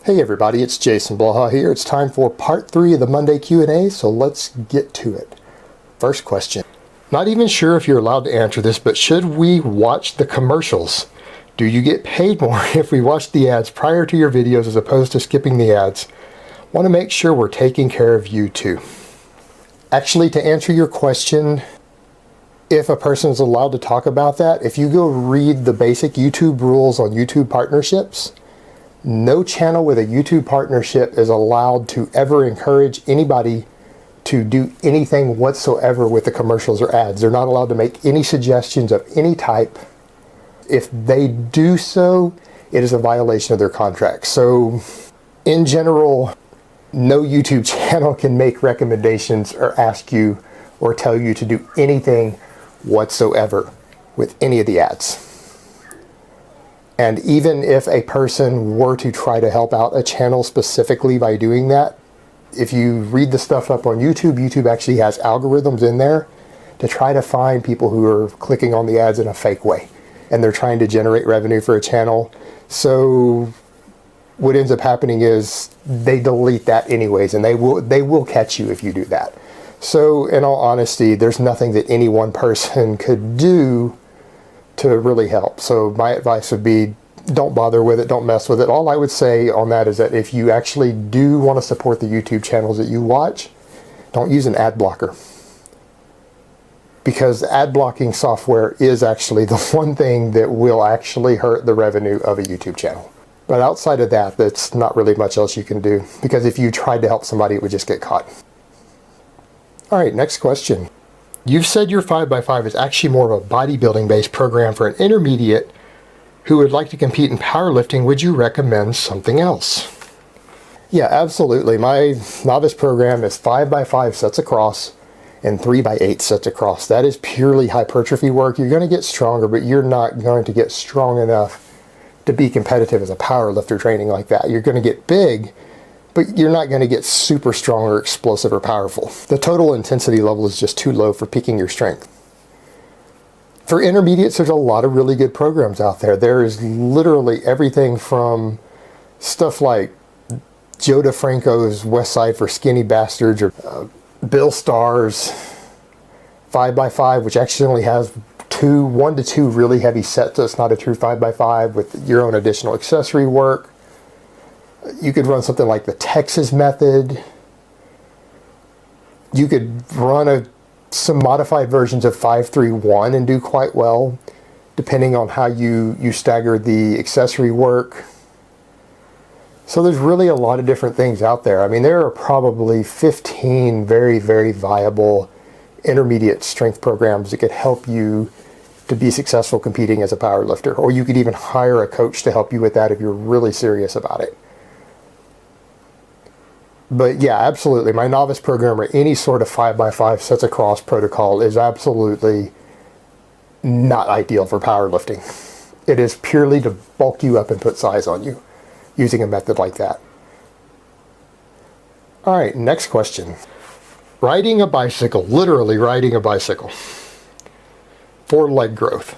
Hey everybody, it's Jason Blaha here. It's time for part 3 of the Monday Q&A, so let's get to it. First question. Not even sure if you're allowed to answer this, but should we watch the commercials? Do you get paid more if we watch the ads prior to your videos as opposed to skipping the ads? Want to make sure we're taking care of you too. Actually, to answer your question, if a person is allowed to talk about that, if you go read the basic YouTube rules on YouTube partnerships, no channel with a YouTube partnership is allowed to ever encourage anybody to do anything whatsoever with the commercials or ads. They're not allowed to make any suggestions of any type. If they do so, it is a violation of their contract. So, in general, no YouTube channel can make recommendations or ask you or tell you to do anything whatsoever with any of the ads. And even if a person were to try to help out a channel specifically by doing that, if you read the stuff up on YouTube, YouTube actually has algorithms in there to try to find people who are clicking on the ads in a fake way. And they're trying to generate revenue for a channel. So what ends up happening is they delete that anyways, and they will catch you if you do that. So in all honesty, there's nothing that any one person could do to really help. So my advice would be, don't bother with it, don't mess with it. All I would say on that is that if you actually do want to support the YouTube channels that you watch, don't use an ad blocker. Because ad blocking software is actually the one thing that will actually hurt the revenue of a YouTube channel. But outside of that, that's not really much else you can do. Because if you tried to help somebody, it would just get caught. All right, next question. You've said your 5x5 is actually more of a bodybuilding based program for an intermediate who would like to compete in powerlifting. Would you recommend something else? Yeah, absolutely. My novice program is 5x5 sets across and 3x8 sets across. That is purely hypertrophy work. You're going to get stronger, but you're not going to get strong enough to be competitive as a powerlifter training like that. You're going to get big, but you're not going to get super strong or explosive or powerful. The total intensity level is just too low for peaking your strength. For intermediates, there's a lot of really good programs out there. There is literally everything from stuff like Joe DeFranco's West Side for Skinny Bastards, or Bill Starr's 5x5, which actually only has 1 to 2 really heavy sets, so it's not a true 5x5 with your own additional accessory work. You could run something like the Texas method. You could run some modified versions of 5-3-1 and do quite well, depending on how you stagger the accessory work. So there's really a lot of different things out there. I mean, there are probably 15 very, very viable intermediate strength programs that could help you to be successful competing as a powerlifter. Or you could even hire a coach to help you with that if you're really serious about it. But yeah, absolutely. My novice program or any sort of 5x5 sets across protocol is absolutely not ideal for powerlifting. It is purely to bulk you up and put size on you using a method like that. All right, next question. Riding a bicycle, literally riding a bicycle for leg growth.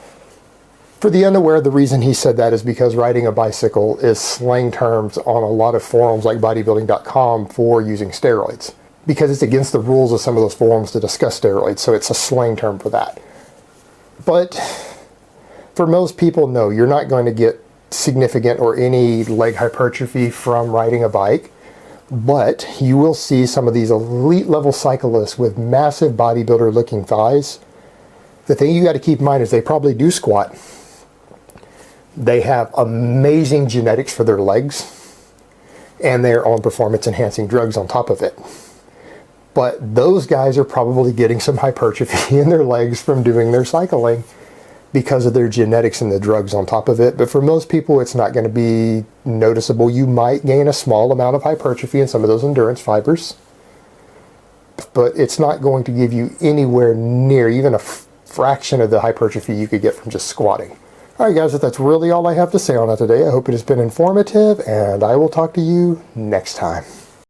For the unaware, the reason he said that is because riding a bicycle is slang terms on a lot of forums like bodybuilding.com for using steroids. Because it's against the rules of some of those forums to discuss steroids, so it's a slang term for that. But for most people, no, you're not going to get significant or any leg hypertrophy from riding a bike. But you will see some of these elite level cyclists with massive bodybuilder looking thighs. The thing you got to keep in mind is they probably do squat. They have amazing genetics for their legs, and they're on performance enhancing drugs on top of it. But those guys are probably getting some hypertrophy in their legs from doing their cycling because of their genetics and the drugs on top of it. But for most people, it's not going to be noticeable. You might gain a small amount of hypertrophy in some of those endurance fibers, but it's not going to give you anywhere near even a fraction of the hypertrophy you could get from just squatting. Alright guys, that's really all I have to say on that today. I hope it has been informative, and I will talk to you next time.